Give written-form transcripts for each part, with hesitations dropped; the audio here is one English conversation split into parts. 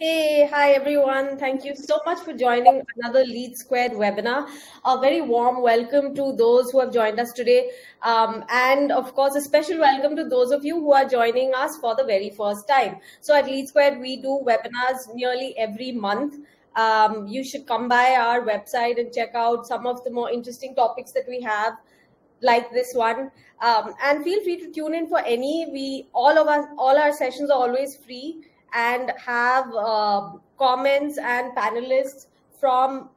Hey, hi everyone. Thank you so much for joining another Lead Squared webinar. A very warm welcome to those who have joined us today. And of course, a special welcome to those of you who are joining us for the very first time. So at Lead Squared, we do webinars nearly every month. You should come by our website and check out some of the more interesting topics that we have like this one, and feel free to tune in for any. We all our sessions are always free and have comments and panelists from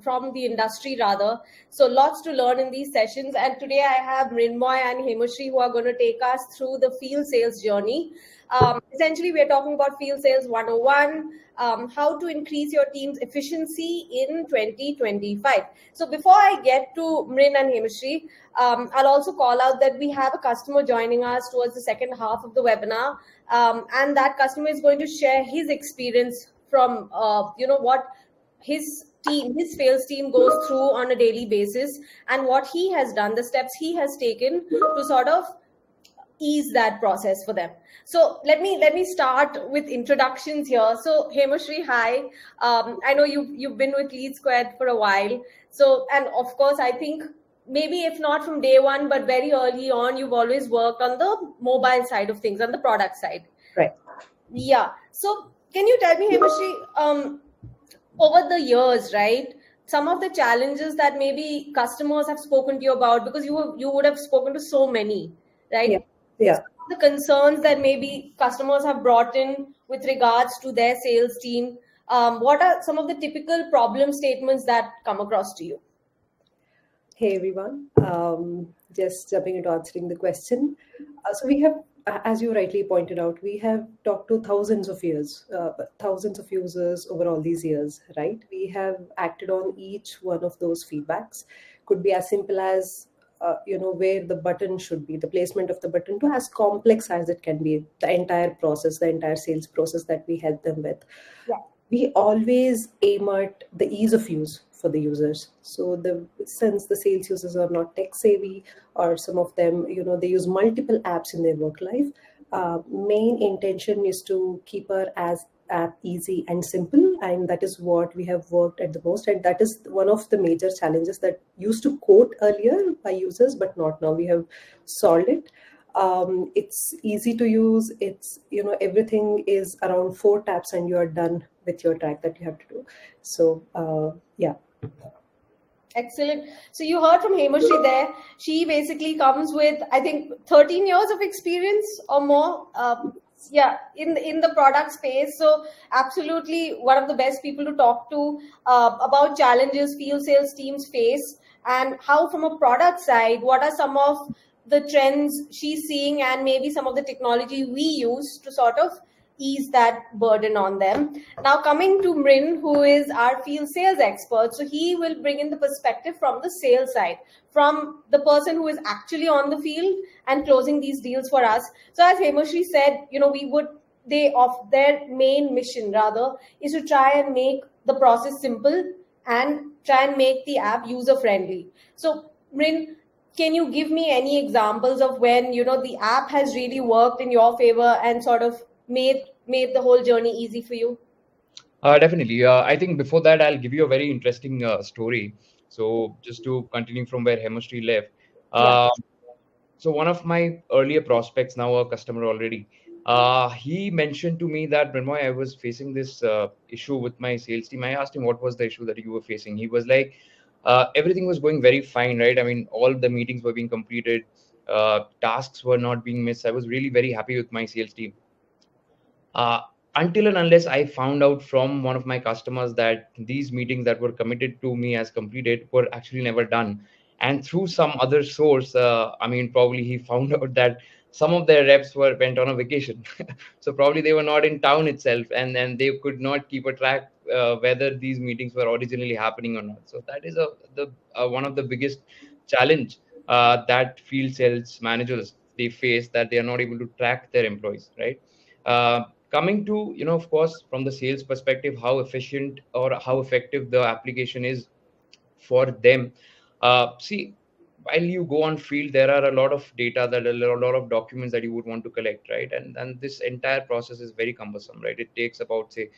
from the industry rather. So lots to learn in these sessions. And today I have Mrinmoy and Hemashri who are going to take us through the field sales journey. Essentially, we are talking about field sales 101, how to increase your team's efficiency in 2025. So before I get to Mrin and Hemashri, I'll also call out that we have a customer joining us towards the second half of the webinar, and that customer is going to share his experience from what his sales team goes through on a daily basis, and what he has done, the steps he has taken to sort of ease that process for them. So let me start with introductions here. So Hemashri, hi. I know you've been with Lead Squared for a while. So, and of course, I think maybe if not from day one, but very early on, you've always worked on the mobile side of things, on the product side. Right. Yeah. So can you tell me, Hemashri, over the years, right? Some of the challenges that maybe customers have spoken to you about, because you would have spoken to so many, Yeah. right? Yeah. Some of the concerns that maybe customers have brought in with regards to their sales team. What are some of the typical problem statements that come across to you? Hey everyone. Just jumping into answering the question. So we have, as you rightly pointed out, we have talked to thousands of users over all these years, right? We have acted on each one of those feedbacks. Could be as simple as where the button should be, the placement of the button, to as complex as it can be, the entire process, the entire sales process that we help them with. Yeah. We always aim at the ease of use for the users. So the since the sales users are not tech savvy, or some of them, they use multiple apps in their work life, main intention is to keep her as app easy and simple, and that is what we have worked at the most, and that is one of the major challenges that used to quote earlier by users, but not now. We have solved it. It's easy to use. It's, everything is around four taps and you are done with your track that you have to do. So yeah. Excellent. So you heard from Hemashri there. She basically comes with, I think, 13 years of experience or more. Yeah, in the product space. So absolutely one of the best people to talk to about challenges field sales teams face, and how from a product side, what are some of the trends she's seeing, and maybe some of the technology we use to sort of ease that burden on them. Now, coming to Mrin, who is our field sales expert, so he will bring in the perspective from the sales side, from the person who is actually on the field and closing these deals for us. So, as Hemashri said, they of their main mission rather is to try and make the process simple and try and make the app user friendly. So, Mrin, can you give me any examples of when the app has really worked in your favor and sort of made the whole journey easy for you? Definitely. I think before that, I'll give you a very interesting story. So just to continue from where Hemashri left. Yeah. Uh, so one of my earlier prospects, now a customer already, he mentioned to me that, Mrinmoy, I was facing this issue with my sales team. I asked him what was the issue that you were facing. He was like, everything was going very fine, right? I mean, all the meetings were being completed, tasks were not being missed. I was really very happy with my sales team. uh, until and unless I found out from one of my customers that these meetings that were committed to me as completed were actually never done. And through some other source, I mean, probably he found out that some of their reps went on a vacation. So probably they were not in town itself, and then they could not keep a track whether these meetings were originally happening or not. So that is the one of the biggest challenge that field sales managers they face, that they are not able to track their employees, right? Coming to, of course, from the sales perspective, how efficient or how effective the application is for them. See, while you go on field, there are a lot of data, that a lot of documents that you would want to collect, right? And this entire process is very cumbersome, right? It takes about, say,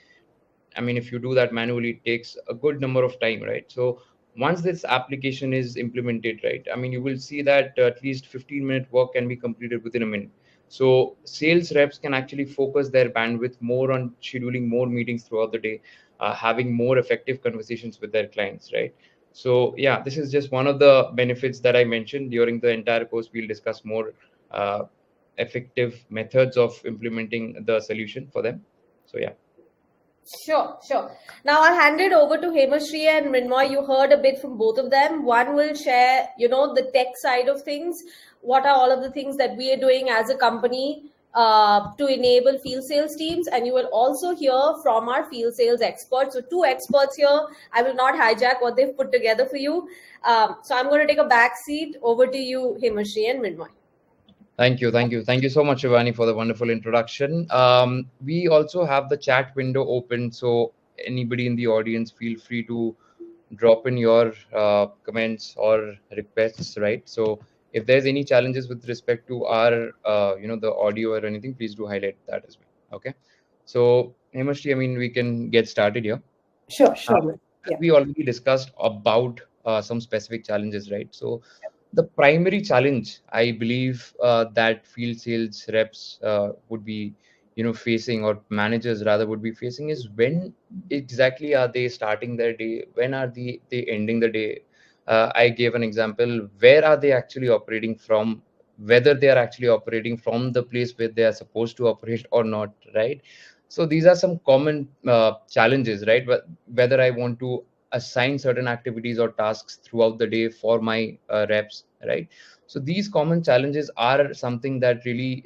I mean, if you do that manually, it takes a good number of time, right? So once this application is implemented, right, I mean, you will see that at least 15-minute work can be completed within a minute. So sales reps can actually focus their bandwidth more on scheduling more meetings throughout the day, having more effective conversations with their clients, right? So yeah, this is just one of the benefits that I mentioned. During the entire course, we'll discuss more uh, effective methods of implementing the solution for them. So yeah. Sure, sure. Now I'll hand it over to Hemashri and Mrinmoy. You heard a bit from both of them. One will share, the tech side of things. What are all of the things that we are doing as a company to enable field sales teams? And you will also hear from our field sales experts. So two experts here. I will not hijack what they've put together for you. So I'm going to take a back seat. Over to you, Hemashri and Mrinmoy. Thank you, thank you, thank you so much, Shivani, for the wonderful introduction. We also have the chat window open, so anybody in the audience, feel free to drop in your comments or requests, right? So if there's any challenges with respect to our, the audio or anything, please do highlight that as well. Okay. So Hemashri, I mean, we can get started here. Sure, Uh, sure, ma'am. as Yeah. we already discussed about some specific challenges, right? So the primary challenge, I believe, that field sales reps would be, facing, or managers rather would be facing, is when exactly are they starting their day? When are they ending the day? I gave an example. Where are they actually operating from? Whether they are actually operating from the place where they are supposed to operate or not, right? So these are some common challenges, right? But whether I want to assign certain activities or tasks throughout the day for my reps, right? So these common challenges are something that really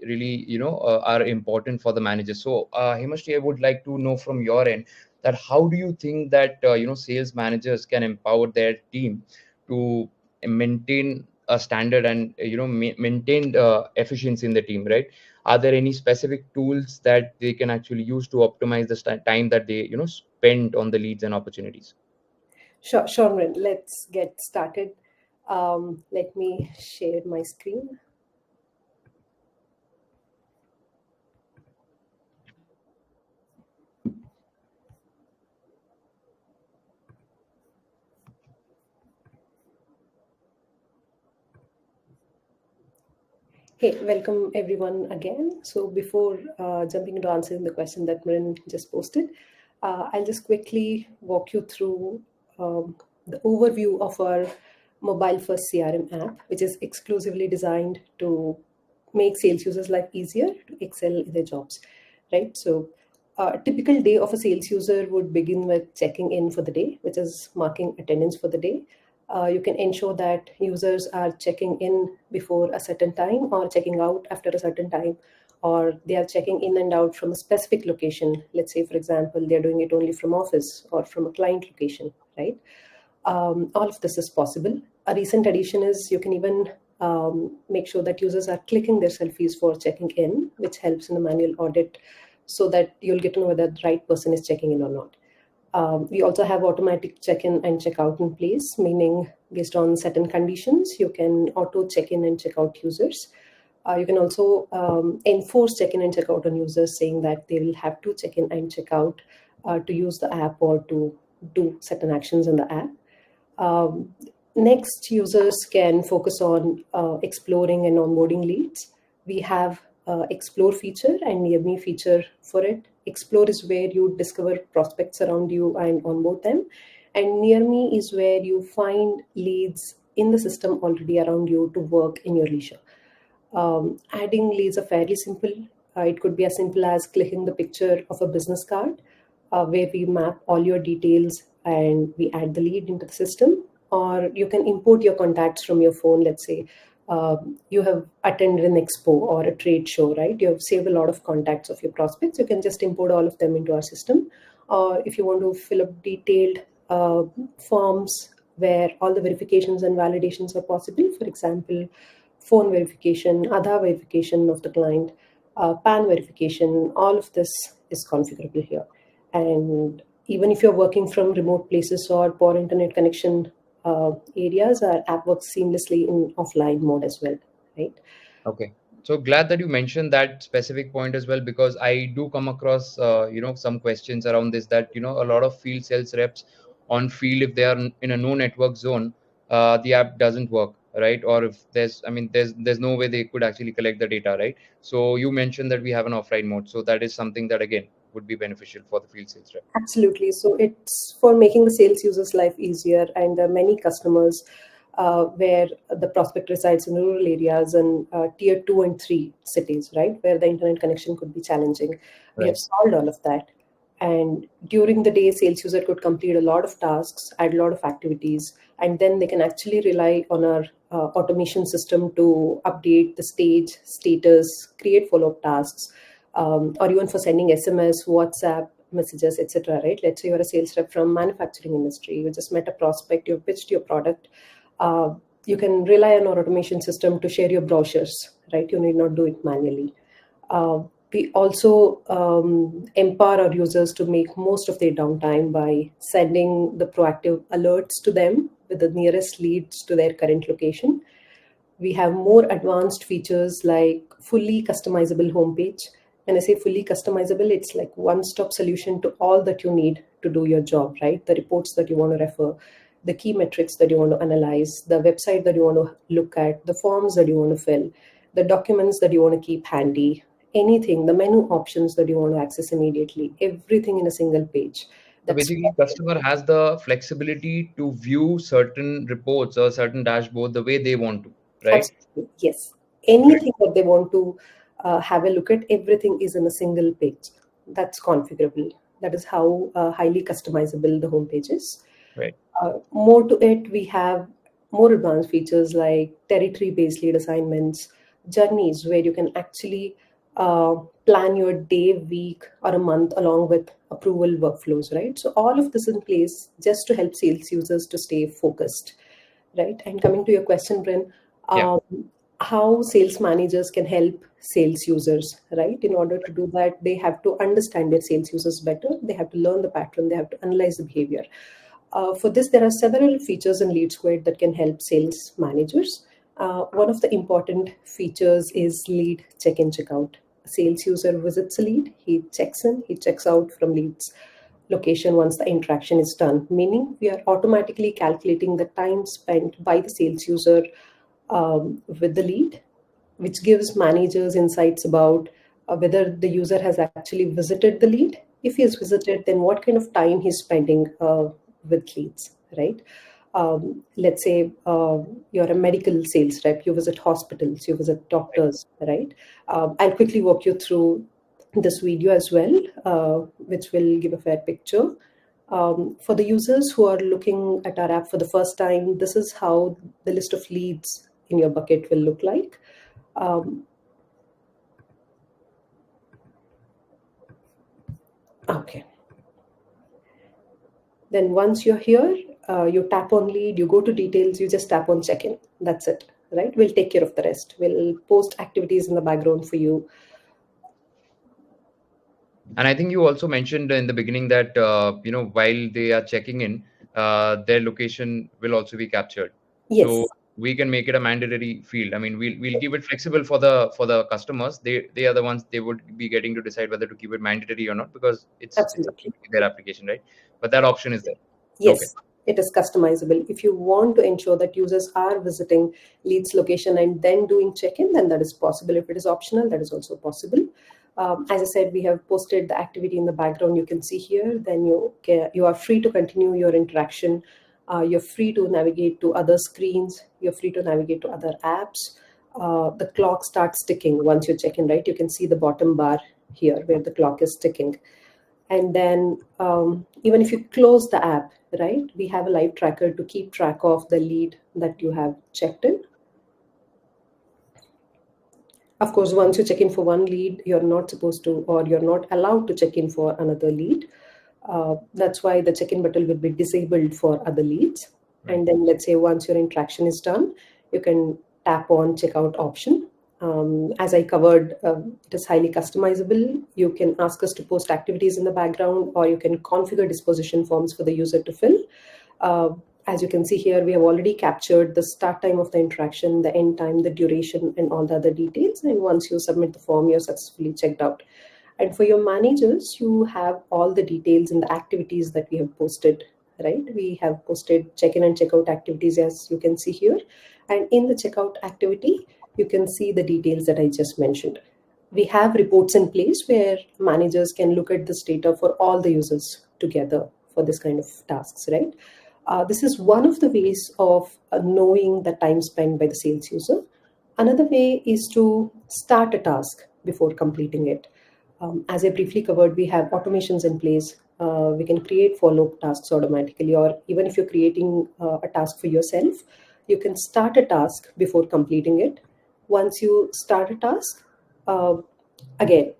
are important for the managers. So Himashri, I would like to know from your end that how do you think that sales managers can empower their team to maintain a standard and maintain efficiency in the team, right? Are there any specific tools that they can actually use to optimize the time that they spend on the leads and opportunities? Sure, sure, Mrin. Let's get started. Let me share my screen. Hey, welcome everyone again. So before jumping into answering the question that Marin just posted, I'll just quickly walk you through the overview of our mobile first CRM app, which is exclusively designed to make sales users' life easier to excel in their jobs, right? So a typical day of a sales user would begin with checking in for the day, which is marking attendance for the day. You can ensure that users are checking in before a certain time or checking out after a certain time, or they are checking in and out from a specific location. Let's say, for example, they're doing it only from office or from a client location, right? All of this is possible. A recent addition is you can even make sure that users are clicking their selfies for checking in, which helps in the manual audit so that you'll get to know whether the right person is checking in or not. We also have automatic check-in and check-out in place, meaning based on certain conditions, you can auto check-in and check-out users. You can also enforce check-in and check-out on users, saying that they will have to check-in and check-out to use the app or to do certain actions in the app. Um, Next, users can focus on exploring and onboarding leads. We have Explore feature and Near Me feature for it. Explore is where you discover prospects around you and onboard them. And Near Me is where you find leads in the system already around you to work in your leisure. Adding leads are fairly simple. It could be as simple as clicking the picture of a business card where we map all your details and we add the lead into the system. Or you can import your contacts from your phone. Let's say you have attended an expo or a trade show, right? You have saved a lot of contacts of your prospects. You can just import all of them into our system. Or if you want to fill up detailed forms where all the verifications and validations are possible, for example, phone verification, Aadhaar verification of the client, PAN verification, all of this is configurable here. And even if you're working from remote places or poor internet connection, areas, our app works seamlessly in offline mode as well, right? Okay. So glad that you mentioned that specific point as well, because I do come across, some questions around this, that, a lot of field sales reps on field, if they are in a no network zone, the app doesn't work, right? Or if there's no way they could actually collect the data, right? So you mentioned that we have an offline mode. So that is something that again would be beneficial for the field sales rep. Absolutely. So it's for making the sales users' life easier, and there are many customers where the prospect resides in rural areas and tier 2 and 3 cities, right, where the internet connection could be challenging. We have Right. solved all of that. And during the day, sales user could complete a lot of tasks, add a lot of activities, and then they can actually rely on our automation system to update the stage, status, create follow-up tasks, or even for sending SMS, WhatsApp messages, etc. Right? Let's say you're a sales rep from manufacturing industry. You just met a prospect. You pitched your product. Uh, you can rely on our automation system to share your brochures. Right? You need not do it manually. We also empower our users to make most of their downtime by sending the proactive alerts to them with the nearest leads to their current location. We have more advanced features like fully customizable homepage. When I say fully customizable, it's like one-stop solution to all that you need to do your job, right? The reports that you want to refer, the key metrics that you want to analyze, the website that you want to look at, the forms that you want to fill, the documents that you want to keep handy, anything, the menu options that you want to access immediately, everything in a single page. So That's basically, customer has the flexibility to view certain reports or certain dashboard the way they want to, right? absolutely, yes. Right. Anything that they want to have a look at, everything is in a single page. That's configurable. That is how highly customizable the homepage is. Right. More to it, we have more advanced features like territory-based lead assignments, journeys where you can actually plan your day, week, or a month along with approval workflows, right? So all of this in place just to help sales users to stay focused, right? And coming to your question, Bren, Yeah. um, how sales managers can help sales users, right? In order to do that, they have to understand their sales users better. They have to learn the pattern. They have to analyze the behavior. For this, there are several features in Lead Squared that can help sales managers. One of the important features is lead check-in, check-out. A sales user visits a lead, he checks in, he checks out from leads location once the interaction is done, meaning we are automatically calculating the time spent by the sales user with the lead, which gives managers insights about whether the user has actually visited the lead. If he has visited, then what kind of time he's spending with leads, right? Let's say you're a medical sales rep, you visit hospitals, you visit doctors, right? I'll quickly walk you through this video as well, which will give a fair picture. For the users who are looking at our app for the first time, this is how the list of leads in your bucket will look like. Um, okay. Then once you're here, you tap on lead, you go to details, you just tap on check-in. That's it, right? We'll take care of the rest. We'll post activities in the background for you. And I think you also mentioned in the beginning that while they are checking in, their location will also be captured. So Yes, we can make it a mandatory field. I mean, we'll keep it flexible for the customers. They are the ones, they would be getting to decide whether to keep it mandatory or not, because it's absolutely. absolutely their application, right? But that option is there. Okay. Yes, it is customizable. If you want to ensure that users are visiting leads location and then doing check-in, then that is possible. If it is optional, that is also possible. As I said, we have posted the activity in the background. You can see here. Then you are free to continue your interaction. You're free to navigate to other screens. You're free to navigate to other apps. The clock starts ticking once you check in, right? You can see the bottom bar here where the clock is ticking. And then even if you close the app, right, we have a live tracker to keep track of the lead that you have checked in. Of course, once you check in for one lead, you're not supposed to, or you're not allowed to check in for another lead. That's why the check-in button will be disabled for other leads. Right. And then let's say once your interaction is done, you can tap on checkout option. As I covered, it is highly customizable. You can ask us to post activities in the background, or you can configure disposition forms for the user to fill. As you can see here, we have already captured the start time of the interaction, the end time, the duration, and all the other details. And once you submit the form, you're successfully checked out. And for your managers, you have all the details in the activities that we have posted, right? We have posted check-in and check-out activities, as you can see here. And in the checkout activity, you can see the details that I just mentioned. We have reports in place where managers can look at this data for all the users together for this kind of tasks, right? This is one of the ways of knowing the time spent by the sales user. Another way is to start a task before completing it. As I briefly covered, we have automations in place. We can create follow-up tasks automatically, or even if you're creating a task for yourself, you can start a task before completing it. Once you start a task, uh, again,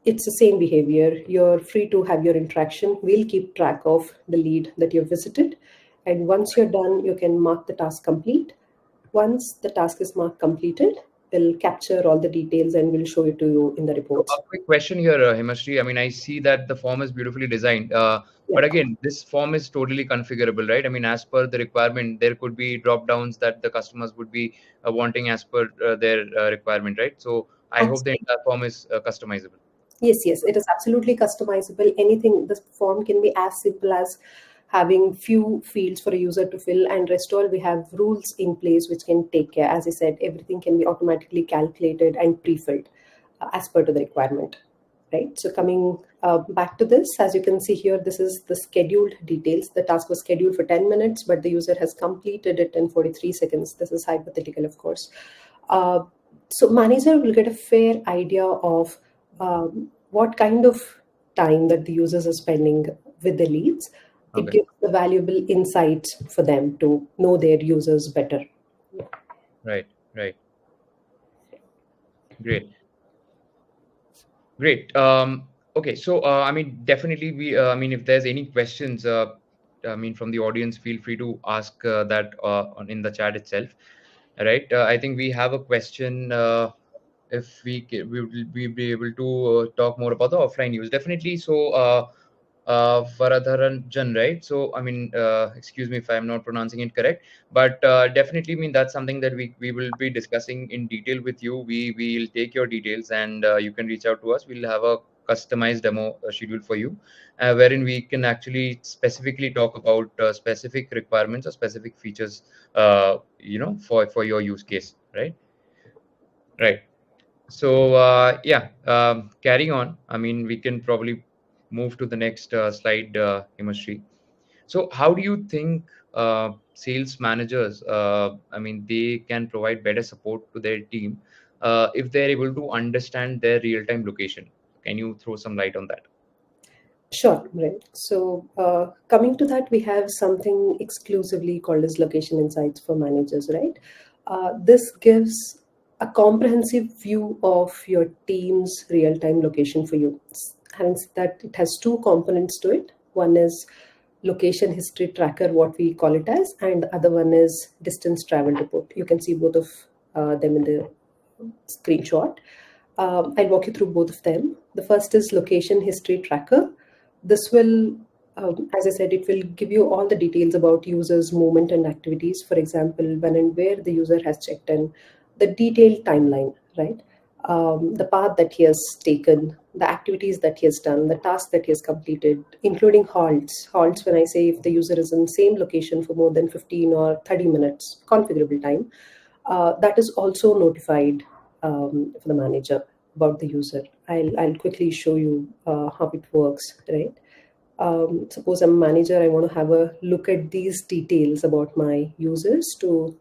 it's the same behavior. You're free to have your interaction. We'll keep track of the lead that you've visited. And once you're done, you can mark the task complete. Once the task is marked completed, we'll capture all the details and we'll show it to you in the So reports. a quick question here, Himashri. I mean, I see that the form is beautifully designed, Yeah. but again, this form is totally configurable, right? I mean, as per the requirement, there could be drop downs that the customers would be wanting as per their requirement, right? So I hope the entire form is customizable. Yes, yes, it is absolutely customizable. Anything, the form can be as simple as having few fields for a user to fill, and rest all we have rules in place which can take care. As I said, everything can be automatically calculated and pre-filled as per to the requirement. Right. So coming back to this, as you can see here, this is the scheduled details. The task was scheduled for 10 minutes, but the user has completed it in 43 seconds. This is hypothetical, of course. Uh, so manager will get a fair idea of what kind of time that the users are spending with the leads. It Okay, gives the valuable insights for them to know their users better. right, right, great. Great. Okay, so I mean, definitely I mean, if there's any questions, I mean, from the audience, feel free to ask that in the chat itself. Right. I think we have a question. If we will we be able to talk more about the offline use. Definitely. So, Varadharan, right? So, I mean, excuse me if I'm not pronouncing it correct, but definitely, I mean, that's something that we will be discussing in detail with you. We will take your details and you can reach out to us. We'll have a customized demo schedule for you, wherein we can actually specifically talk about specific requirements or specific features, for your use case, right? Right. So yeah, carrying on. I mean, we can probably move to the next slide, Himashri. So, how do you think sales managers, I mean, they can provide better support to their team if they're able to understand their real-time location? Can you throw some light on that? Sure, right. So, coming to that, we have something exclusively called as location insights for managers, right? This gives a comprehensive view of your team's real-time location for you. Hence, that it has two components to it. One is location history tracker, what we call it as, and the other one is distance travel report. You can see both of them in the screenshot. I'll walk you through both of them. The first is location history tracker. This will, as I said, it will give you all the details about users' movement and activities. For example, when and where the user has checked in, the detailed timeline, right? The path that he has taken, the activities that he has done, the task that he has completed, including halts. Halts, when I say if the user is in the same location for more than 15 or 30 minutes, configurable time, that is also notified for the manager about the user. I'll quickly show you how it works, right? Suppose I'm a manager, I want to have a look at these details about my users to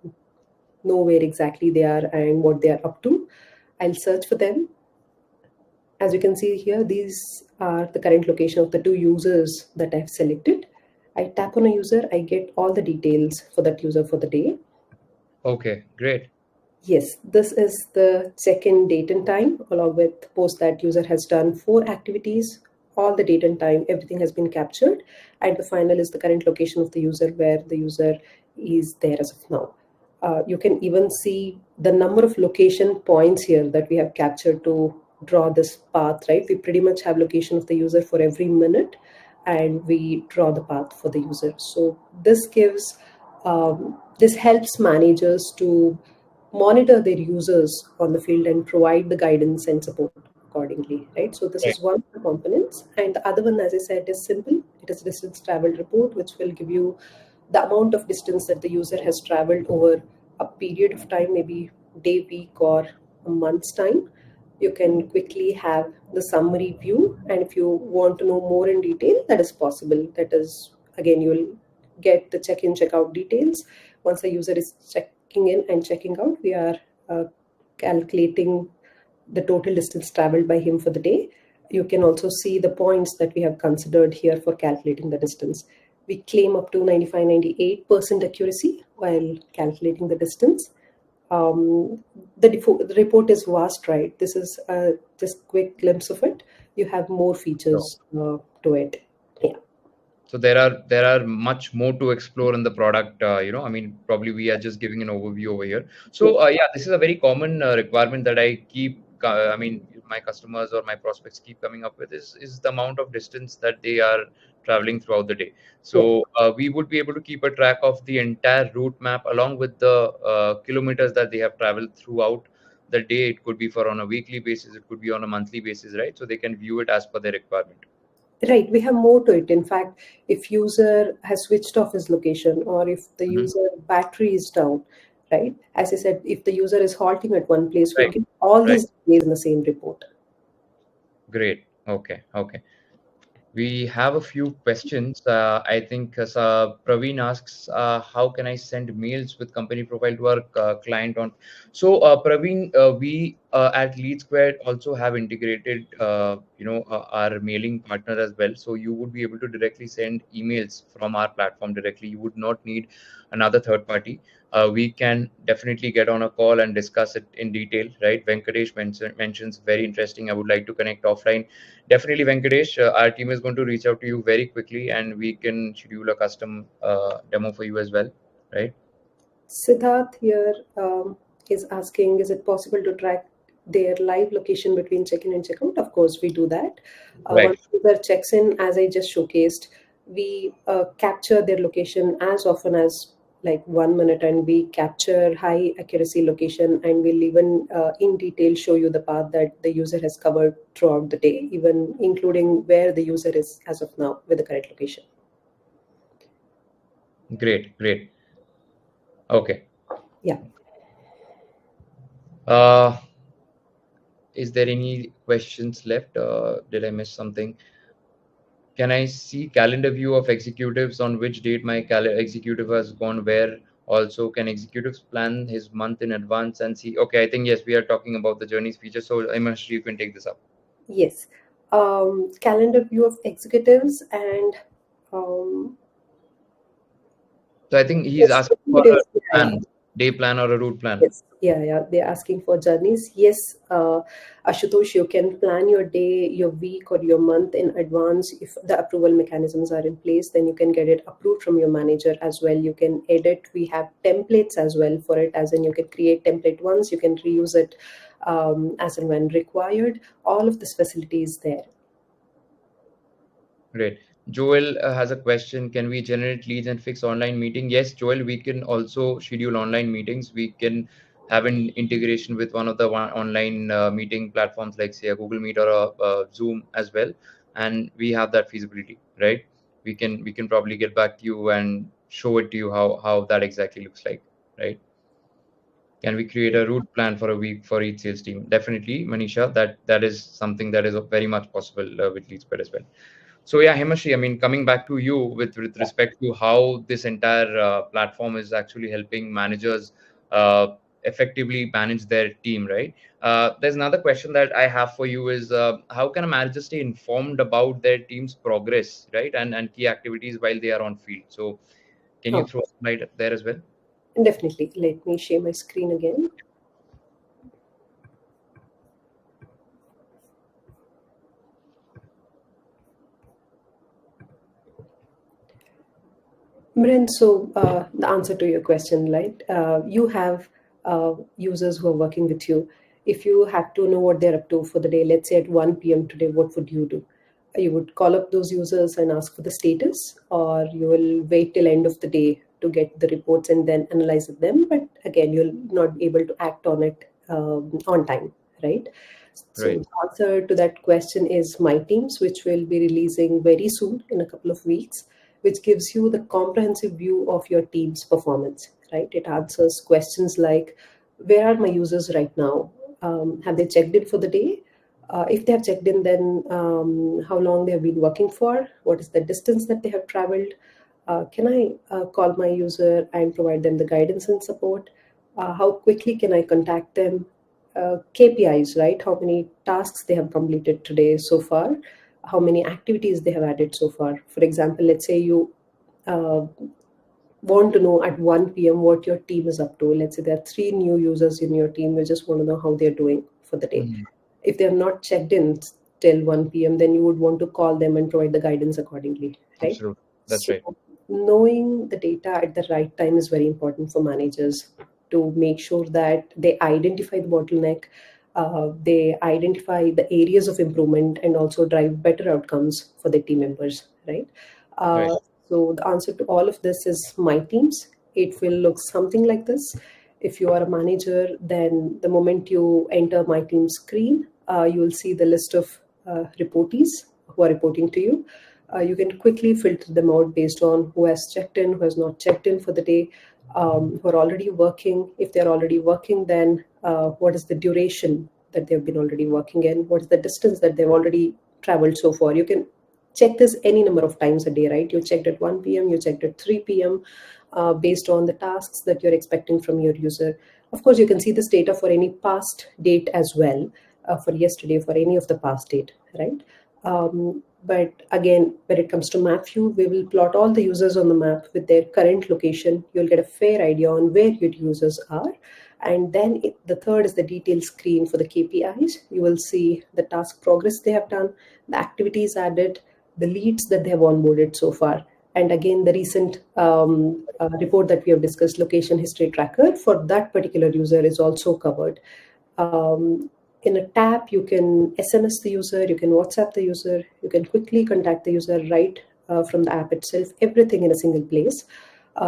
know where exactly they are and what they are up to. I'll search for them. As you can see here, these are the current location of the two users that I've selected. I tap on a user, I get all the details for that user for the day. Okay, great. Yes, this is the check-in date and time, along with post that user has done 4 activities, all the date and time, everything has been captured. And the final is the current location of the user where the user is there as of now. You can even see the number of location points here that we have captured to draw this path, right? We pretty much have location of the user for every minute and we draw the path for the user. So this gives This helps managers to monitor their users on the field and provide the guidance and support accordingly, right? So this Right. is one of the components. And the other one, as I said, is simple. It is distance travel report, which will give you the amount of distance that the user has traveled over a period of time, maybe day, week, or a month's time. You can quickly have the summary view, and if you want to know more in detail, that is possible. That is, again, you will get the check-in, check-out details. Once the user is checking in and checking out, we are uh, calculating the total distance traveled by him for the day. You can also see the points that we have considered here for calculating the distance. We claim up to 95-98% accuracy while calculating the distance. The report is vast, right? This is just quick glimpse of it. You have more features to it. Yeah. So there are much more to explore in the product. I mean, probably we are just giving an overview over here. Yeah. So yeah, this is a very common requirement that I keep. I mean, my customers or my prospects keep coming up with is the amount of distance that they are traveling throughout the day. Yeah. So we would be able to keep a track of the entire route map along with the kilometers that they have traveled throughout the day. It could be for on a weekly basis. It could be on a monthly basis, right? So they can view it as per their requirement. Right, we have more to it. In fact, if user has switched off his location or if the Mhm. user battery is down, right? As I said, if the user is halting at one place, we'll Right. get all Right. these details in the same report. Great. Okay. Okay. We have a few questions. I think Praveen asks, how can I send mails with company profile to our client on? So, Praveen, we at Lead Square also have integrated, our mailing partner as well. So you would be able to directly send emails from our platform directly. You would not need another third party. We can definitely get on a call and discuss it in detail, right? Venkatesh mentions very interesting. I would like to connect offline. Definitely, Venkatesh, our team is going to reach out to you very quickly and we can schedule a custom demo for you as well, right? Siddharth here is asking, is it possible to track their live location between check-in and check-out? Of course, we do that. Right. Once user checks in, as I just showcased, we capture their location as often as like 1 minute, and we capture high accuracy location, and we'll even in detail show you the path that the user has covered throughout the day, even including where the user is as of now with the correct location. Great, great. Okay. Yeah. Uh, is there any questions left? Did I miss something? Can I see calendar view of executives on which date my executive has gone where? Also, can executives plan his month in advance and see? Okay, I think yes, we are talking about the journeys feature. So, Imash, you can take this up. Yes. Calendar view of executives and um, So, I think he's yes, asking for a executives. Yeah, yeah. plan, day plan or a route plan. Yes, yeah, yeah. They're asking for journeys. Yes, Ashutosh, you can plan your day, your week, or your month in advance. If the approval mechanisms are in place, then you can get it approved from your manager as well. You can edit. We have templates as well for it, as in you can create template once, you can reuse it as and when required. All of this facility is there. Great. Joel has a question. Can we generate leads and fix online meeting? Yes, Joel, we can also schedule online meetings. We can have an integration with one of the online meeting platforms like say a Google Meet or a Zoom as well. And we have that feasibility, right? We can probably get back to you and show it to you how that exactly looks like, right? Can we create a route plan for a week for each sales team? Definitely, Manisha. That is something that is very much possible with LeadSpread as well. So yeah, Himashi, I mean, coming back to you with respect to how this entire platform is actually helping managers effectively manage their team, right? There's another question that I have for you is how can a manager stay informed about their team's progress, right, and key activities while they are on field? So can you Oh, throw some light there as well? definitely. Let me share my screen again. Mren, so the answer to your question, right? You have users who are working with you. If you have to know what they're up to for the day, let's say at 1 p.m. today, what would you do? You would call up those users and ask for the status, or you will wait till end of the day to get the reports and then analyze them. But again, you'll not be able to act on it on time, right? So Right. the answer to that question is My Teams, which will be releasing very soon in a couple of weeks, which gives you the comprehensive view of your team's performance, right? It answers questions like, where are my users right now? Have they checked in for the day? If they have checked in, then how long they have been working for? What is the distance that they have traveled? Can I call my user and provide them the guidance and support? How quickly can I contact them? KPIs, right? How many tasks they have completed today so far? How many activities they have added so far? For example, let's say you uh, want to know at 1 p.m. what your team is up to. Let's say there are 3 new users in your team. You just want to know how they're doing for the day. Mhm. If they have not checked in till 1 p.m., then you would want to call them and provide the guidance accordingly, right? Absolutely. That's So, right. knowing the data at the right time is very important for managers to make sure that they identify the bottleneck, they identify the areas of improvement, and also drive better outcomes for the team members, right? Right. Uh, so, the answer to all of this is My Teams. It will look something like this. If you are a manager, then the moment you enter My Team screen, you will see the list of reportees who are reporting to you. You can quickly filter them out based on who has checked in, who has not checked in for the day, who are already working. If they're already working, then what is the duration that they've been already working in? What is the distance that they've already traveled so far? You can check this any number of times a day, right? You checked at 1 p.m., you checked at 3 p.m. Based on the tasks that you're expecting from your user. Of course, you can see this data for any past date as well, for yesterday, for any of the past date, right? But again, when it comes to map view, we will plot all the users on the map with their current location. You'll get a fair idea on where your users are. And then the third is the detailed screen for the KPIs. You will see the task progress they have done, the activities added, the leads that they have onboarded so far. And again, the recent report that we have discussed, location history tracker, for that particular user is also covered. In a tab, you can SMS the user, you can WhatsApp the user, you can quickly contact the user right from the app itself, everything in a single place,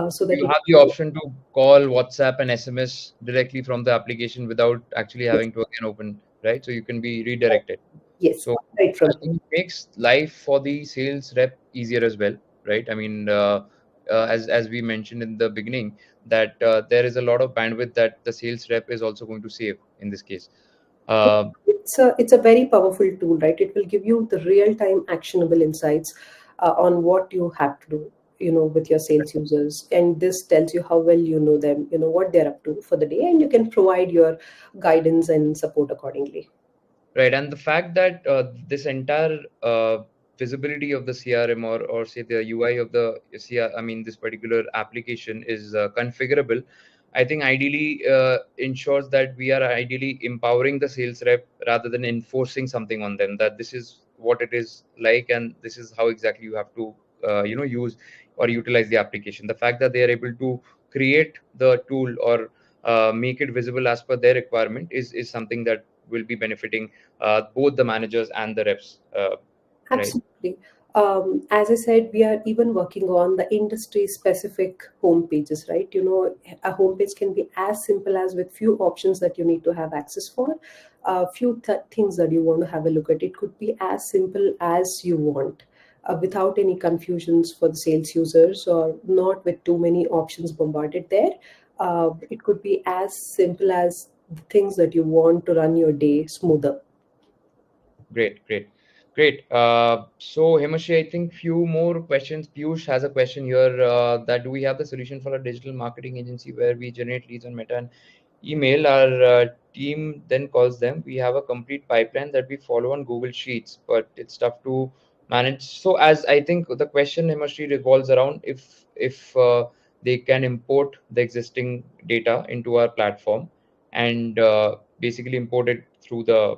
so that You it have the option to call, WhatsApp, and SMS directly from the application without actually yes, having to again open, right? So you can be redirected. yes, So right I from think it makes life for the sales rep easier as well, right? I mean, as we mentioned in the beginning, that there is a lot of bandwidth that the sales rep is also going to save in this case. Uh, it's a very powerful tool, right? It will give you the real time actionable insights on what you have to do, with your sales users, and this tells you how well you know them, what they're up to for the day, and you can provide your guidance and support accordingly. Right, and the fact that this entire visibility of the CRM, or say the UI of the CR, I mean this particular application is configurable. I think ideally ensures that we are ideally empowering the sales rep rather than enforcing something on them. That this is what it is like, and this is how exactly you have to use or utilize the application. The fact that they are able to create the tool or make it visible as per their requirement is something that will be benefiting both the managers and the reps, right? Absolutely. As I said, we are even working on the industry specific home pages, right? A home page can be as simple as with few options that you need to have access for, few things that you want to have a look at. It could be as simple as you want, without any confusions for the sales users, or not with too many options bombarded there. It could be as simple as the things that you want to run your day smoother. Great, great, great. So, Himashi, I think few more questions. Piyush has a question here that do we have the solution for a digital marketing agency where we generate leads on Meta and email? Our team then calls them. We have a complete pipeline that we follow on Google Sheets, but it's tough to manage. So, as I think the question, Himashi, revolves around if they can import the existing data into our platform and basically import it through the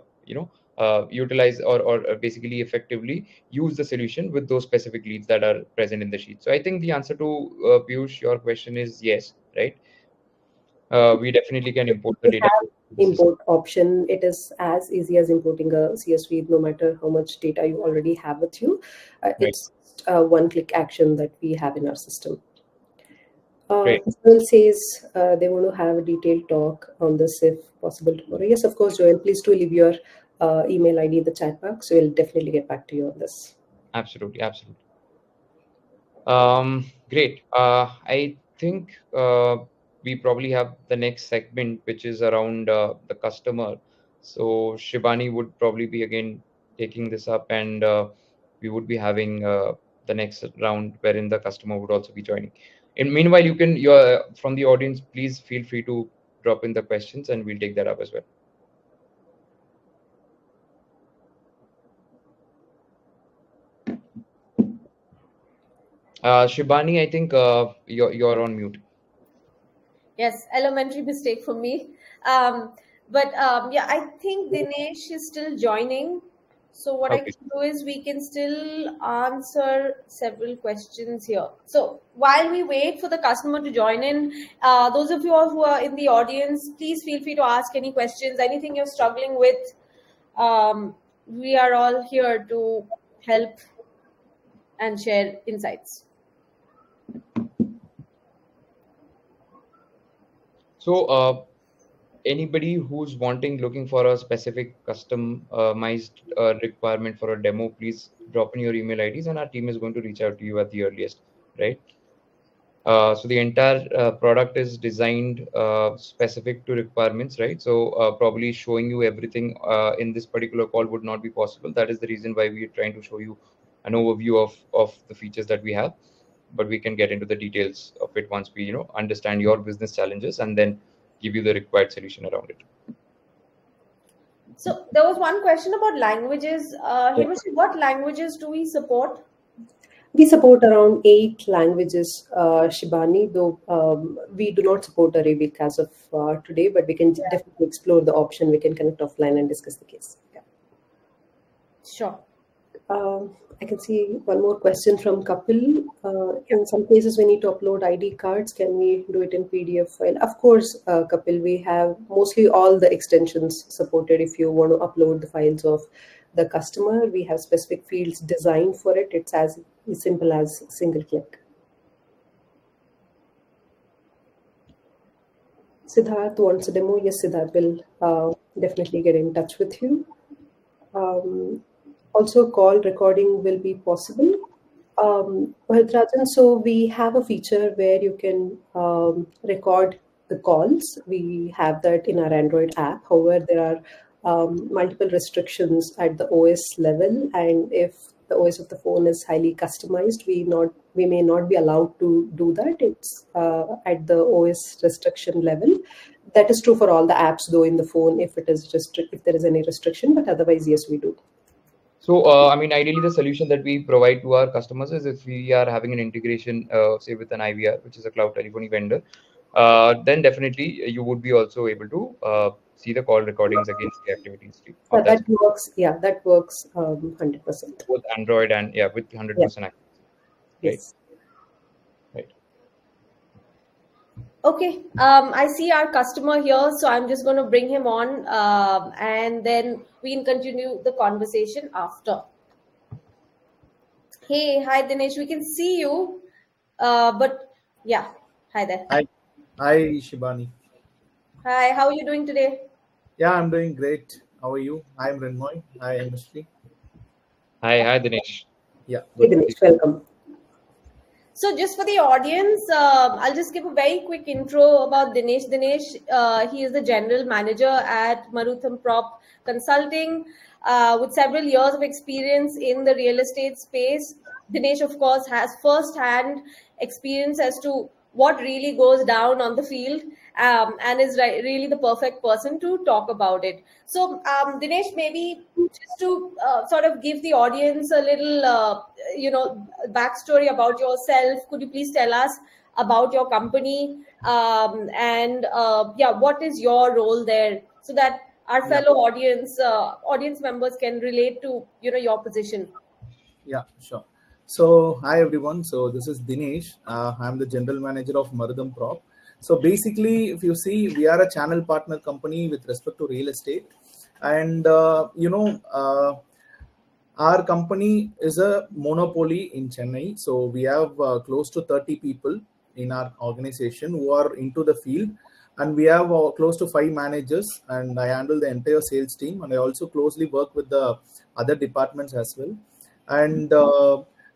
utilize or basically effectively use the solution with those specific leads that are present in the sheet. So I think the answer to Piyush, your question is yes, right? We definitely can import the We data have to the system. import option. It is as easy as importing a CSV, no matter how much data you already have with you. Right. It's a one-click action that we have in our system. Great. Joel says they want to have a detailed talk on this if possible tomorrow. Yes, of course, Joel. Please do leave your email ID in the chat box. So we'll definitely get back to you on this. Absolutely. Absolutely. Great. I think we probably have the next segment, which is around the customer. So Shivani would probably be again taking this up, and we would be having the next round wherein the customer would also be joining. In meanwhile, you can your from the audience, please feel free to drop in the questions, and we'll take that up as well. Shivani, I think you're on mute. Yes, elementary mistake for me. But yeah, I think Dinesh is still joining. So what I Okay. can do is we can still answer several questions here. So while we wait for the customer to join in, those of you all who are in the audience, please feel free to ask any questions, anything you're struggling with. We are all here to help and share insights. So, anybody who's looking for a specific customized requirement for a demo, please drop in your email IDs, and our team is going to reach out to you at the earliest, right? So the entire product is designed specific to requirements, right? So probably showing you everything in this particular call would not be possible. That is the reason why we are trying to show you an overview of the features that we have, but we can get into the details of it once we understand your business challenges and then give you the required solution around it. So there was one question about languages. Yeah. Hamish, what languages do we support? We support around 8 languages, Shibani, though we do not support Arabic as of today, but we can definitely explore the option. We can connect offline and discuss the case. Yeah. Sure. I can see one more question from Kapil. In some cases, we need to upload ID cards. Can we do it in PDF file? Of course, Kapil, we have mostly all the extensions supported. If you want to upload the files of the customer, we have specific fields designed for it. It's as simple as single click. Siddharth wants a demo. Yes, Siddharth will definitely get in touch with you. Also, call recording will be possible. Well, Rajan, so we have a feature where you can record the calls. We have that in our Android app. However, there are multiple restrictions at the OS level, and if the OS of the phone is highly customized, we may not be allowed to do that. It's at the OS restriction level. That is true for all the apps, though, in the phone. If it is if there is any restriction, but otherwise, yes, we do. So, I mean, ideally, the solution that we provide to our customers is if we are having an integration, say, with an IVR, which is a cloud telephony vendor, then definitely you would be also able to see the call recordings against the activity history of that That works. Yeah, that works 100%. both Android and with Yeah. 100% accuracy, right? Yes. Right. Okay. I see our customer here, so I'm just going to bring him on, and then we can continue the conversation after. Hey, hi Dinesh. We can see you, but yeah, hi there. Hi, Shibani. Hi. How are you doing today? Yeah, I'm doing great. How are you? I'm Renmoy. Hi, Mr. Hi, Dinesh. Yeah. Hey, Good to see Dinesh, welcome. So, just for the audience, I'll just give a very quick intro about Dinesh. Dinesh, he is the general manager at Marutham Prop Consulting with several years of experience in the real estate space. Dinesh, of course, has first-hand experience as to what really goes down on the field, and is really the perfect person to talk about it. So, Dinesh, maybe just to sort of give the audience a little, backstory about yourself, could you please tell us about your company, and yeah, what is your role there, so that our Yeah. fellow audience members can relate to your position. Yeah, sure. So, hi everyone. So, this is Dinesh. I'm the general manager of Marutham Prop. So, basically, if you see, we are a channel partner company with respect to real estate, and our company is a monopoly in Chennai. So, we have close to 30 people, in our organization who are into the field, and we have close to 5 managers, and I handle the entire sales team, and I also closely work with the other departments as well. And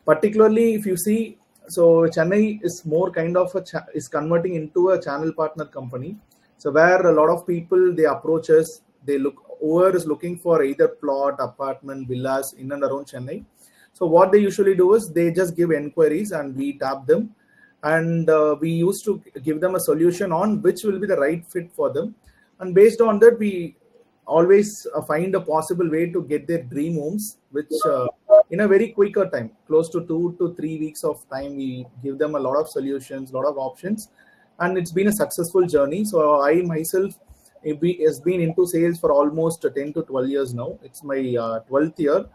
particularly if you see, so Chennai is more kind of is converting into a channel partner company. So where a lot of people, they approach us, they look, whoever is looking for either plot, apartment, villas in and around Chennai. So what they usually do is they just give enquiries and we tap them, and we used to give them a solution on which will be the right fit for them, and based on that we always find a possible way to get their dream homes, which in a very quicker time, close to 2 to 3 weeks of time, we give them a lot of solutions, lot of options, and it's been a successful journey. So I myself has been into sales for almost 10 to 12 years now. It's my 12th year,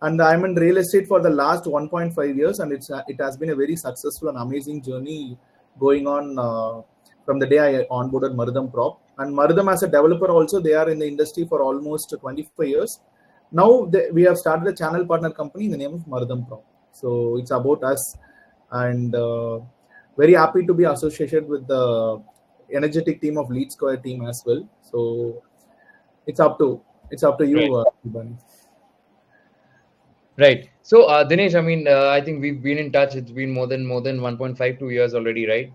and I'm in real estate for the last 1.5 years, and it has been a very successful and amazing journey going on from the day I onboarded Marudam Prop. And Marudam as a developer also, they are in the industry for almost 25 years. Now we have started a channel partner company in the name of Marudam Prop. So it's about us, and very happy to be associated with the energetic team of Lead Square team as well. So it's up to Right. you, Bani. Right. So, Dinesh, I mean, I think we've been in touch. It's been more than 1.52 years already, right?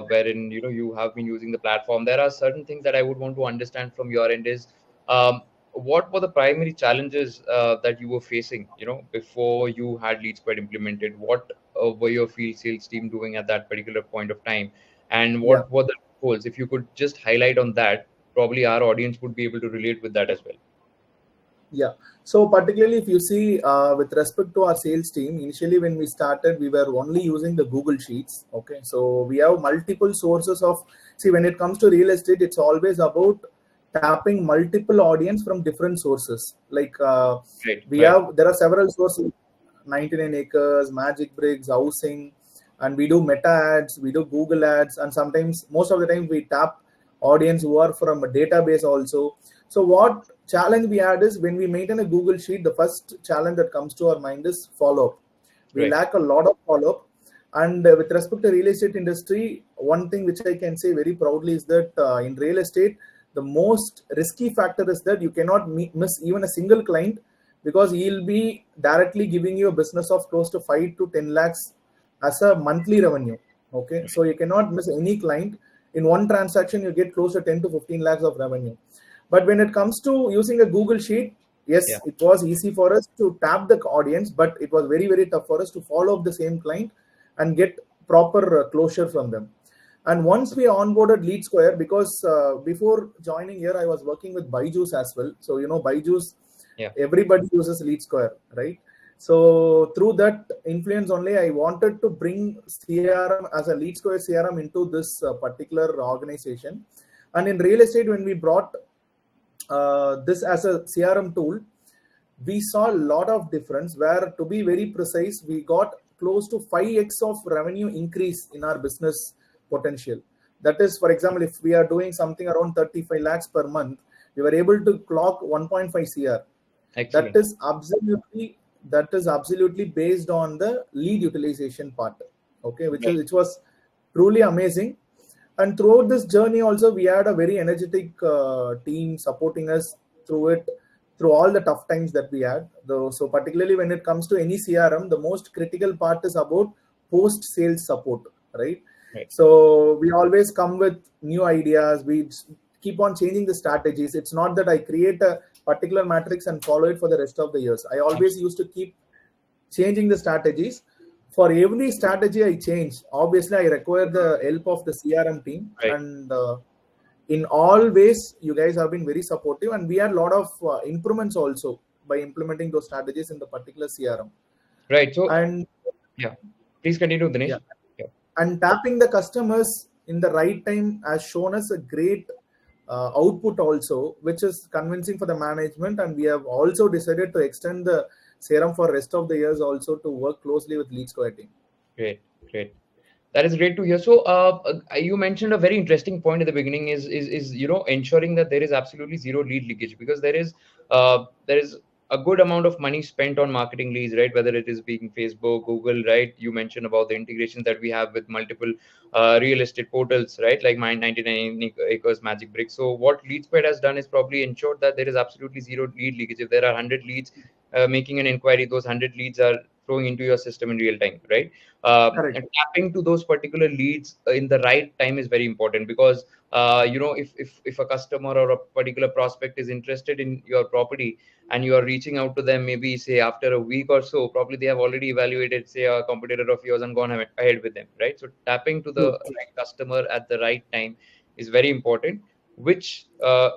Wherein you have been using the platform. There are certain things that I would want to understand from your end is what were the primary challenges that you were facing, before you had Lead Squared implemented? What were your field sales team doing at that particular point of time, and Yeah. what were the goals? If you could just highlight on that, probably our audience would be able to relate with that as well. Yeah. So particularly if you see with respect to our sales team, initially when we started, we were only using the Google Sheets. Okay. So we have multiple sources of, see, when it comes to real estate, it's always about tapping multiple audience from different sources. Like Right. Right. there are several sources, 99 acres, Magic Bricks, housing, and we do meta ads, we do Google ads, and sometimes most of the time we tap audience who are from a database also. So what challenge we had is when we maintain a Google sheet, the first challenge that comes to our mind is follow up. We Right. lack a lot of follow up. And with respect to real estate industry, one thing which I can say very proudly is that in real estate, the most risky factor is that you cannot miss even a single client, because he'll be directly giving you a business of close to 5 to 10 lakhs as a monthly revenue. Okay, so you cannot miss any client. In one transaction, you get close to 10 to 15 lakhs of revenue. But when it comes to using a Google Sheet, yes, Yeah. it was easy for us to tap the audience, but it was very, very tough for us to follow up the same client and get proper closure from them. And once we onboarded Lead Square, because before joining here, I was working with Byju's as well. So, Byju's, Yeah. everybody uses Lead Square, right? So through that influence only, I wanted to bring CRM as a Lead Square CRM into this particular organization. And in real estate, when we brought this as a CRM tool, we saw a lot of difference where, to be very precise, we got close to 5x of revenue increase in our business potential. That is, for example, if we are doing something around 35 lakhs per month, we were able to clock 1.5 CR. Excellent. That is absolutely based on the lead utilization part. Okay, Right. which was truly amazing. And throughout this journey also, we had a very energetic team supporting us through it, through all the tough times that we had. So particularly when it comes to any CRM, the most critical part is about post sales support, right? Right. So we always come with new ideas, we keep on changing the strategies. It's not that I create a particular matrix and follow it for the rest of the years. I always used to keep changing the strategies. For every strategy I change, obviously I require the help of the CRM team. Right. And in all ways, you guys have been very supportive, and we had a lot of improvements also by implementing those strategies in the particular CRM. Right. So, And yeah, please continue, Dinesh. yeah, Yeah. and tapping the customers in the right time has shown us a great output also, which is convincing for the management. And we have also decided to extend the CRM for rest of the years also, to work closely with Lead Square team. Great. Great. That is great to hear. So, you mentioned a very interesting point at the beginning is ensuring that there is absolutely zero lead leakage, because there is a good amount of money spent on marketing leads, right? Whether it is being Facebook, Google, right? You mentioned about the integrations that we have with multiple real estate portals, right? Like my 99 acres Magic Brick. So what LeadSquared has done is probably ensured that there is absolutely zero lead leakage. If there are 100 leads making an inquiry, those 100 leads are flowing into your system in real time, right? Correct. And tapping to those particular leads in the right time is very important, because if a customer or a particular prospect is interested in your property and you are reaching out to them, maybe say after a week or so, probably they have already evaluated, say, a competitor of yours and gone ahead with them, right? So tapping to the True. right customer at the right time is very important, which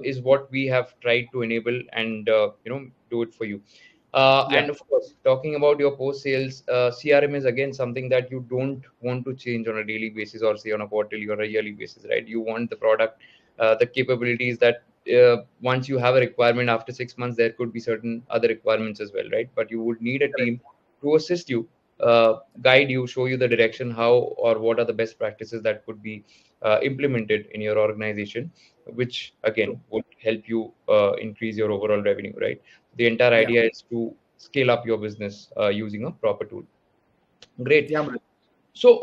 is what we have tried to enable and do it for you. Yeah. And of course, talking about your post sales, CRM is again something that you don't want to change on a daily basis or say on a quarterly or a yearly basis, right? You want the product, the capabilities that once you have a requirement after 6 months, there could be certain other requirements as well, right? But you would need a Correct. team to assist you, guide you, show you the direction, how or what are the best practices that could be implemented in your organization, which True. again would help you increase your overall revenue, right? The entire Yeah. idea is to scale up your business using a proper tool. Great. Yeah, man. So,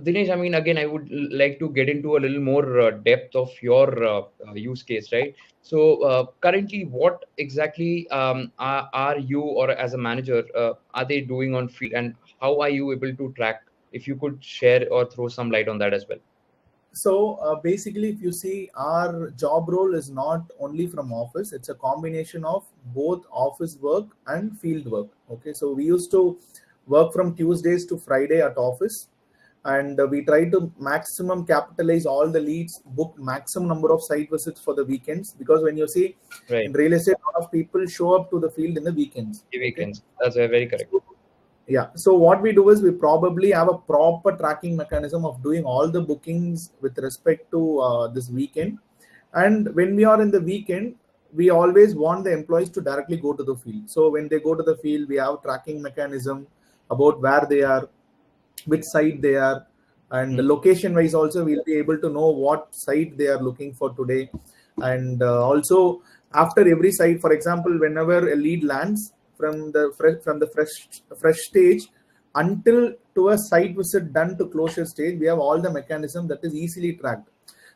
Dinesh, I mean, again, I would like to get into a little more depth of your use case, right? So, currently, what exactly are you or as a manager are they doing on field, and how are you able to track? If you could share or throw some light on that as well. So basically, if you see, our job role is not only from office; it's a combination of both office work and field work. Okay, so we used to work from Tuesdays to Friday at office, and we try to maximum capitalize all the leads, book maximum number of site visits for the weekends. Because when you see Right. in real estate, a lot of people show up to the field in the weekends. The Okay. weekends. That's very correct. Yeah. So what we do is we probably have a proper tracking mechanism of doing all the bookings with respect to this weekend. And when we are in the weekend, we always want the employees to directly go to the field. So when they go to the field, we have tracking mechanism about where they are, which site they are, and Mm. location wise also we'll be able to know what site they are looking for today. And also after every site, for example, whenever a lead lands from the fresh stage until to a site visit done to closure stage, we have all the mechanism that is easily tracked.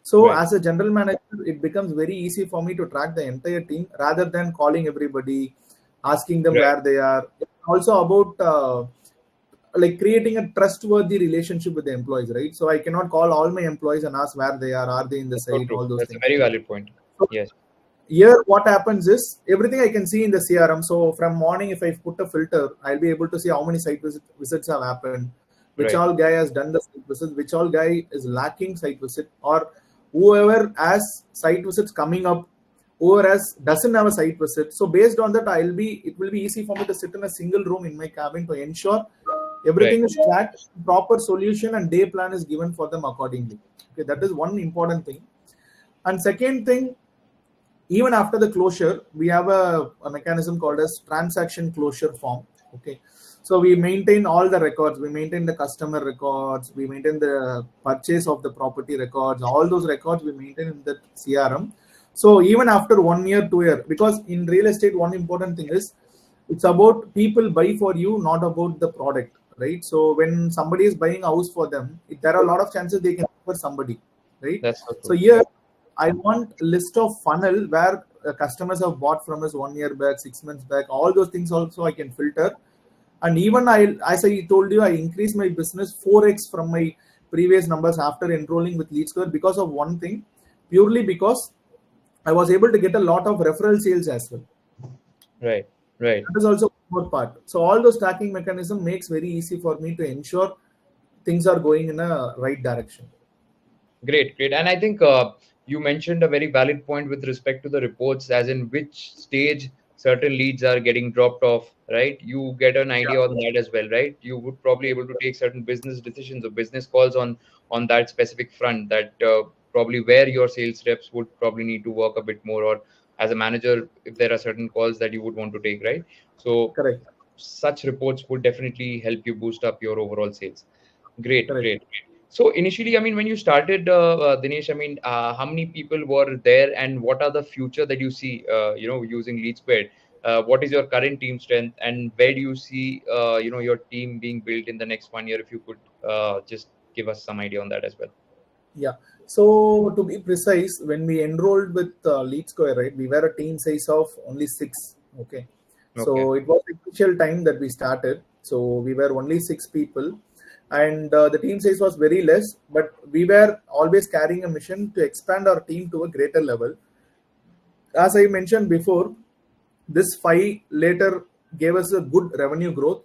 So Right. as a general manager, it becomes very easy for me to track the entire team rather than calling everybody, asking them Right. where they are. Also about like creating a trustworthy relationship with the employees, right? So I cannot call all my employees and ask where they are they in the That's so site, true. all those That's a things. very valid point. So Yes. here what happens is everything I can see in the CRM. So from morning, if I put a filter, I'll be able to see how many visits have happened, which Right. all guy has done the site visit, which all guy is lacking site visit, or whoever has site visits coming up, whoever has doesn't have a site visit. So based on that, it will be easy for me to sit in a single room in my cabin to ensure Right. everything is tracked, proper solution and day plan is given for them accordingly. Okay, that is one important thing. And second thing, even after the closure, we have a mechanism called as transaction closure form. Okay, so we maintain all the records, we maintain the customer records, we maintain the purchase of the property records, all those records we maintain in the CRM. So even after 1 year, 2 year, because in real estate one important thing is it's about people buy for you, not about the product, right? So when somebody is buying a house for them, there are a lot of chances they can offer somebody, right? That's so So true. here I want a list of funnel where customers have bought from us 1 year back, 6 months back. All those things also I can filter. And even as I told you, I increased my business 4x from my previous numbers after enrolling with LeadSquare because of one thing, purely because I was able to get a lot of referral sales as well. Right. Right. That is also one more part. So all those tracking mechanism makes very easy for me to ensure things are going in a right direction. Great, great. And I think you mentioned a very valid point with respect to the reports, as in which stage certain leads are getting dropped off, right? You get an idea on that as well, right? You would probably able to take certain business decisions or business calls on that specific front, that probably where your sales reps would probably need to work a bit more, or as a manager, if there are certain calls that you would want to take, right? So Correct. such reports would definitely help you boost up your overall sales. Great, Correct. great, great. So initially, I mean, when you started, Dinesh, I mean, how many people were there, and what are the future that you see, using LeadSquared? what is your current team strength, and where do you see your team being built in the next 1 year? If you could just give us some idea on that as well. Yeah. So to be precise, when we enrolled with Lead Square, right, we were a team size of only 6. Okay. Okay. So it was the initial time that we started. So we were only 6 people, and the team size was very less. But we were always carrying a mission to expand our team to a greater level. As I mentioned before, this 5 later gave us a good revenue growth,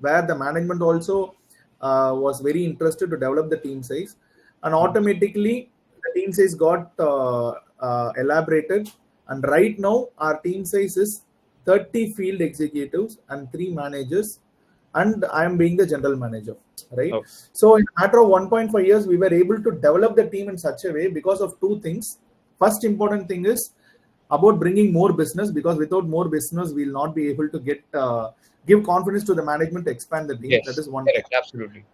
where the management also was very interested to develop the team size, and automatically the team size got elaborated. And right now our team size is 30 field executives and 3 managers, and I am being the general manager, right? Okay. So in a matter of 1.5 years, we were able to develop the team in such a way because of 2 things. First important thing is about bringing more business, because without more business we will not be able to get give confidence to the management to expand the team. That Yes, is one thing. correct, absolutely.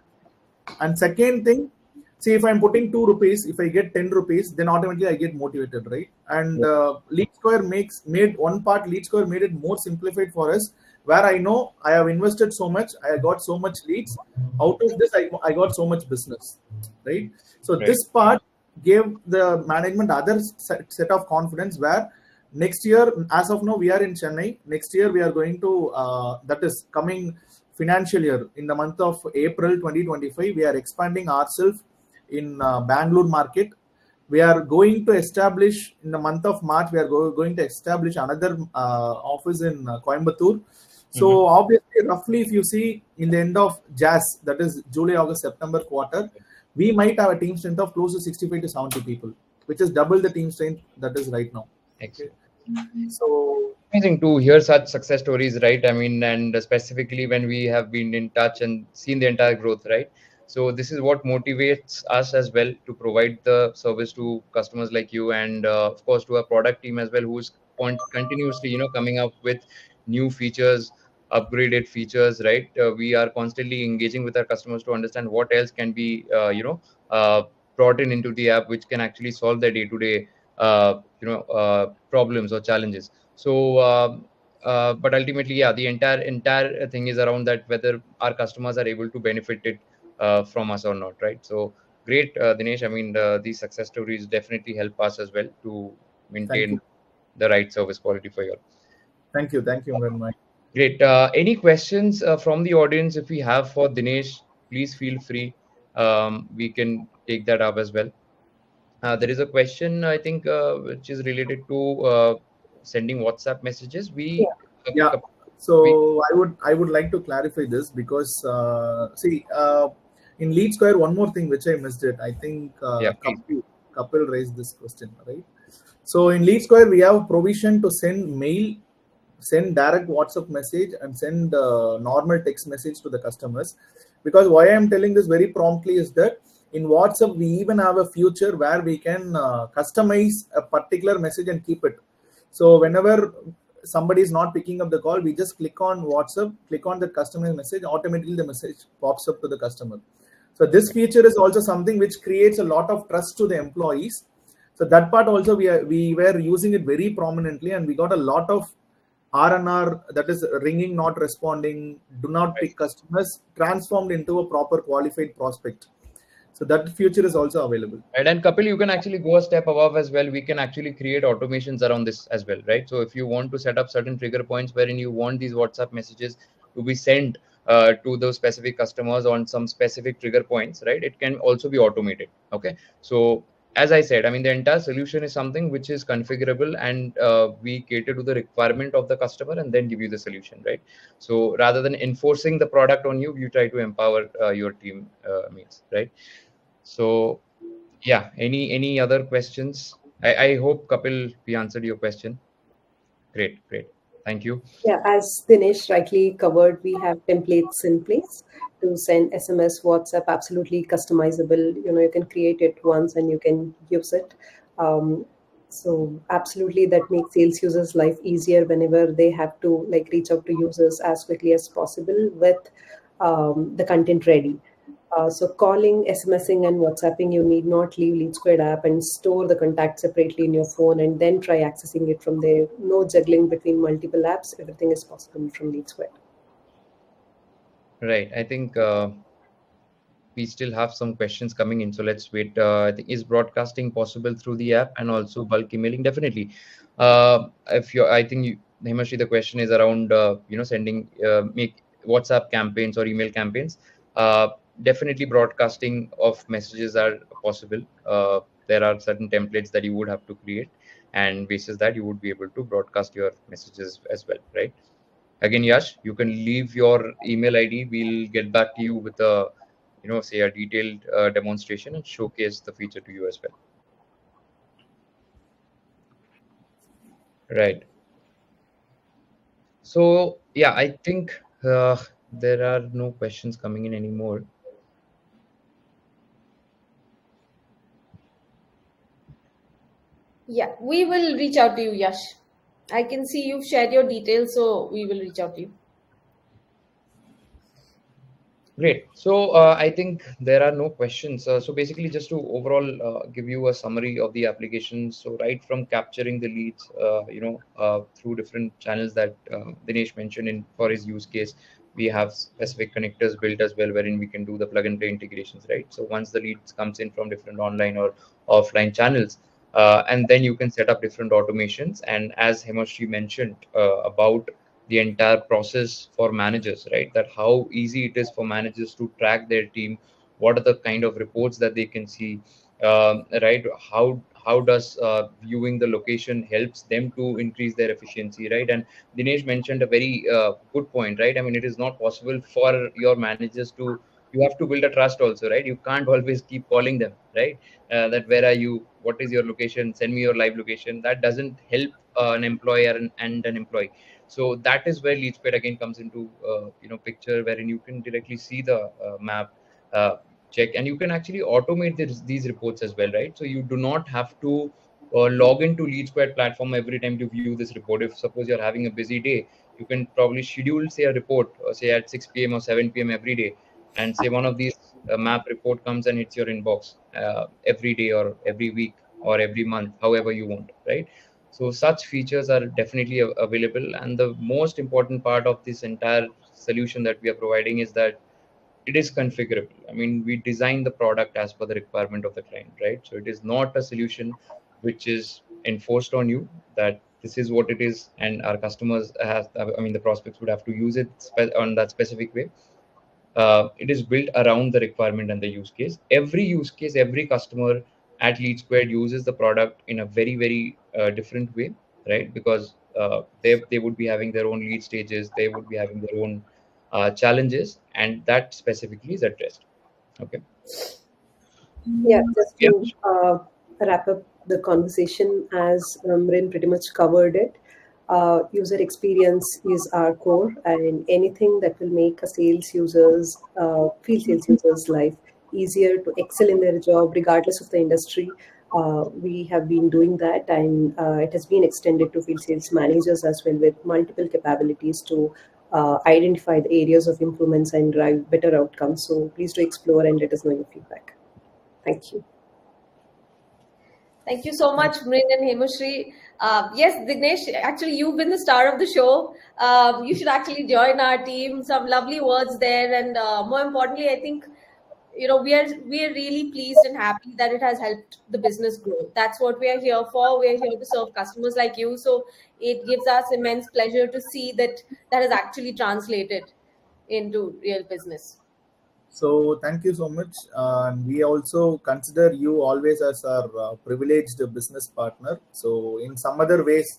And second thing, see, if I'm putting 2 rupees, if I get 10 rupees, then automatically I get motivated, right? And Lead Square made one part. Lead Square made it more simplified for us, where I know I have invested so much, I got so much leads. Out of this, I got so much business, right? So Right. this part gave the management other set of confidence, where next year, as of now, we are in Chennai. Next year, we are going to, that is coming financial year, in the month of April 2025, we are expanding ourselves in Bangalore market. We are going to establish in the month of March, we are going to establish another office in Coimbatore. So obviously, roughly, if you see in the end of JAS, that is July, August, September quarter, we might have a team strength of close to 65 to 70 people, which is double the team strength that is right now. Excellent. So Amazing to hear such success stories, right? I mean, and specifically when we have been in touch and seen the entire growth, right? So this is what motivates us as well to provide the service to customers like you, and of course to our product team as well, who's continuously, coming up with new features, upgraded features, right? We are constantly engaging with our customers to understand what else can be, brought into the app, which can actually solve their day-to-day, problems or challenges. So, but ultimately, yeah, the entire thing is around that, whether our customers are able to benefit it from us or not, right? So, great, Dinesh. I mean, these success stories definitely help us as well to thank maintain you. the right service quality for you all. Thank you very much. Great. Any questions from the audience? If we have for Dinesh, please feel free. We can take that up as well. There is a question, I think, which is related to sending WhatsApp messages. Yeah. Yeah. We So I would like to clarify this, because see, in Lead Square, one more thing which I missed it. I think yeah, please. Kapil raised this question, right? So in Lead Square, we have provision to send mail, send direct WhatsApp message, and send normal text message to the customers. Because why I'm telling this very promptly is that in WhatsApp we even have a feature where we can customize a particular message and keep it. So whenever somebody is not picking up the call, we just click on WhatsApp, click on the customer message, automatically the message pops up to the customer. So this feature is also something which creates a lot of trust to the employees. So that part also we were using it very prominently, and we got a lot of RNR, that is ringing, not responding, do not Right. pick customers, transformed into a proper qualified prospect. So that feature is also available. Right. And Kapil, you can actually go a step above as well. We can actually create automations around this as well, right? So if you want to set up certain trigger points wherein you want these WhatsApp messages to be sent to those specific customers on some specific trigger points, right? It can also be automated. Okay. So as I said, I mean, the entire solution is something which is configurable, and we cater to the requirement of the customer and then give you the solution, right? So rather than enforcing the product on you, you try to empower your team mates, right? So yeah, any other questions? I hope, Kapil, we answered your question. Great, great. Thank you. Yeah, as Dinesh rightly covered, we have templates in place to send SMS, WhatsApp, absolutely customizable. You can create it once and you can use it. So absolutely, that makes sales users' life easier whenever they have to reach out to users as quickly as possible with the content ready. So calling, SMSing, and WhatsApping, you need not leave Lead Squared app and store the contact separately in your phone and then try accessing it from there. No juggling between multiple apps. Everything is possible from Lead Squared. Right. I think we still have some questions coming in, so let's wait. I think, is broadcasting possible through the app and also bulk emailing? Definitely. If you, I think, Himashri, the question is around sending make WhatsApp campaigns or email campaigns. Uh, Definitely, broadcasting of messages are possible. There are certain templates that you would have to create, and basis that you would be able to broadcast your messages as well, right? Again, Yash, you can leave your email ID. We'll get back to you with a, say a detailed demonstration and showcase the feature to you as well. Right. So yeah, I think there are no questions coming in anymore. Yeah, we will reach out to you, Yash. I can see you've shared your details, so we will reach out to you. Great. So I think there are no questions. So basically, just to overall give you a summary of the application. So right from capturing the leads, through different channels that Dinesh mentioned in for his use case, we have specific connectors built as well, wherein we can do the plug and play integrations. Right. So once the leads comes in from different online or offline channels, and then you can set up different automations. And as Hemashri mentioned about the entire process for managers, right? That how easy it is for managers to track their team, what are the kind of reports that they can see, right? How does viewing the location helps them to increase their efficiency, right? And Dinesh mentioned a very good point, right? I mean, it is not possible for your managers to. You have to build a trust also, right? You can't always keep calling them, right? That where are you? What is your location? Send me your live location. That doesn't help an employer and an employee. So that is where lead squared again comes into picture, wherein you can directly see the map, uh, check, and you can actually automate these reports as well, right? So you do not have to log into lead squared platform every time to view this report. If suppose you're having a busy day, you can probably schedule, say, a report, say at 6 p.m. or 7 p.m. every day, and say one of these map report comes and hits your inbox every day or every week or every month, however you want, right? So such features are definitely available. And the most important part of this entire solution that we are providing is that it is configurable. I mean, we design the product as per the requirement of the client, right? So it is not a solution which is enforced on you that this is what it is, and our customers has, I mean, the prospects would have to use it on that specific way. It is built around the requirement and the use case. Every use case, every customer at Lead Squared uses the product in a very, very different way, right? Because they would be having their own lead stages, they would be having their own challenges, and that specifically is addressed. Okay. Yeah, just Yeah. to wrap up the conversation, as Rin pretty much covered it, user experience is our core, and anything that will make a field sales users' life easier to excel in their job, regardless of the industry. We have been doing that, and it has been extended to field sales managers as well, with multiple capabilities to identify the areas of improvements and drive better outcomes. So please do explore and let us know your feedback. Thank you. Thank you so much, Mrin and Hemashri. Yes, Dignesh, actually, you've been the star of the show. You should actually join our team. Some lovely words there, and more importantly, I think we are really pleased and happy that it has helped the business grow. That's what we are here for. We are here to serve customers like you. So it gives us immense pleasure to see that that has actually translated into real business. So thank you so much. And we also consider you always as our privileged business partner. So in some other ways,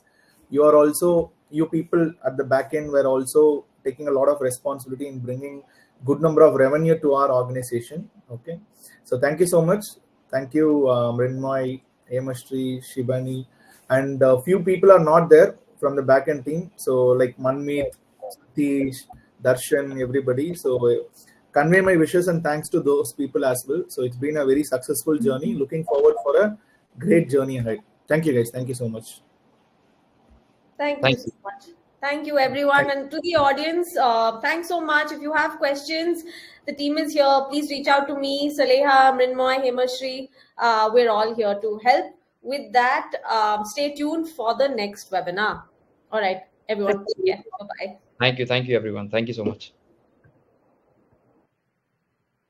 you people at the back end were also taking a lot of responsibility in bringing good number of revenue to our organization. Okay. So thank you so much. Thank you, Mrinmoy, Hemashri, Shibani, and a few people are not there from the back end team. So like Manmeet, Satish, Darshan, everybody. So convey my wishes and thanks to those people as well. So it's been a very successful journey. Looking forward for a great journey ahead. Thank you guys. Thank you so much. Thank you Thank so you. much. Thank you, everyone. And to the audience, thanks so much. If you have questions, the team is here. Please reach out to me, Saleha, Mrinmoy, Hemashri. We're all here to help. With that, stay tuned for the next webinar. All right, everyone, take care. Bye-bye. Thank you, everyone. Thank you so much.